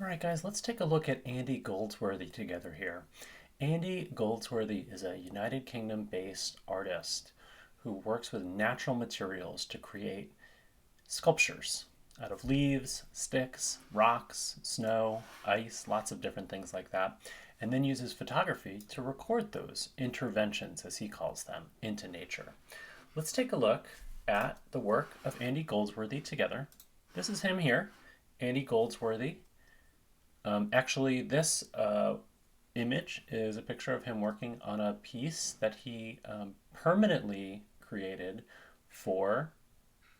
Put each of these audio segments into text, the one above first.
All right, guys, let's take a look at Andy Goldsworthy together here. Andy Goldsworthy is a United Kingdom-based artist who works with natural materials to create sculptures out of leaves, sticks, rocks, snow, ice, lots of different things like that, and then uses photography to record those interventions, as he calls them, into nature. Let's take a look at the work of Andy Goldsworthy together. This is him here, Andy Goldsworthy. Actually, this image is a picture of him working on a piece that he permanently created for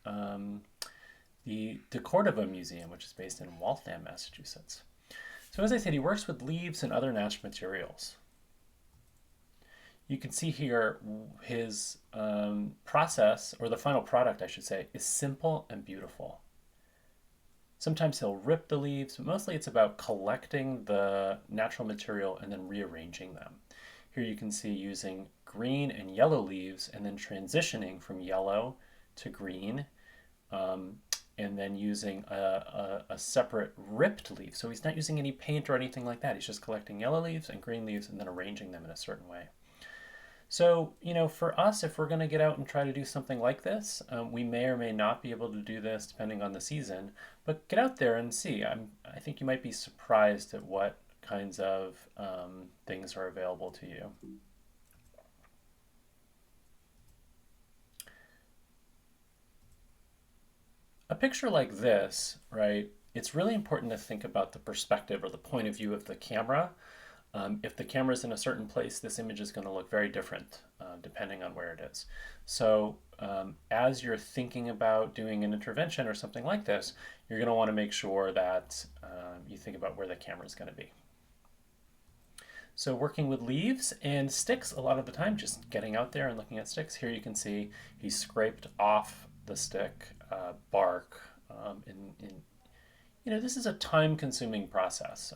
the De Cordova Museum, which is based in Waltham, Massachusetts. So as I said, he works with leaves and other natural materials. You can see here his process, or the final product, I should say, is simple and beautiful. Sometimes he'll rip the leaves, but mostly it's about collecting the natural material and then rearranging them. Here you can see using green and yellow leaves and then transitioning from yellow to green, and then using a separate ripped leaf. So he's not using any paint or anything like that. He's just collecting yellow leaves and green leaves and then arranging them in a certain way. So, for us, if we're going to get out and try to do something like this, we may or may not be able to do this depending on the season, but get out there and see. I think you might be surprised at what kinds of things are available to you. A picture like this, right, it's really important to think about the perspective or the point of view of the camera. If the camera is in a certain place, this image is going to look very different depending on where it is. So as you're thinking about doing an intervention or something like this, you're going to want to make sure that you think about where the camera is going to be. So working with leaves and sticks a lot of the time, just getting out there and looking at sticks. Here you can see he scraped off the stick bark. This is a time-consuming process.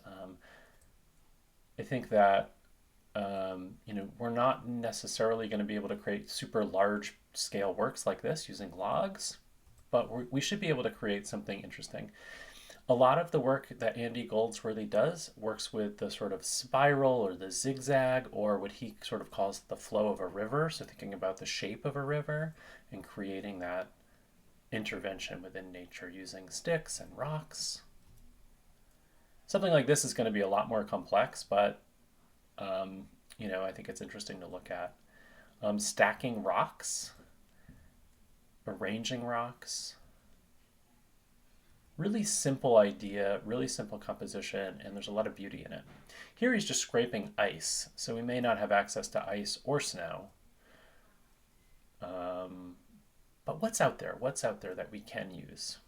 I think that we're not necessarily going to be able to create super large scale works like this using logs, but we should be able to create something interesting. A lot of the work that Andy Goldsworthy does works with the sort of spiral or the zigzag, or what he sort of calls the flow of a river. So thinking about the shape of a river and creating that intervention within nature using sticks and rocks. Something like this is going to be a lot more complex, but I think it's interesting to look at. Stacking rocks, arranging rocks. Really simple idea, really simple composition, and there's a lot of beauty in it. Here he's just scraping ice, so we may not have access to ice or snow. But what's out there? What's out there that we can use?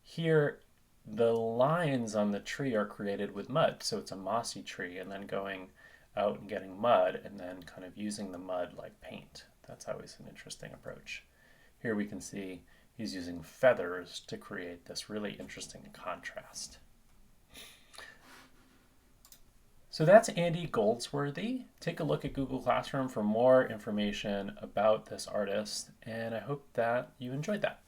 Here, the lines on the tree are created with mud, so it's a mossy tree, and then going out and getting mud and then kind of using the mud like paint. That's always an interesting approach. Here we can see he's using feathers to create this really interesting contrast. So that's Andy Goldsworthy. Take a look at Google Classroom for more information about this artist, and I hope that you enjoyed that.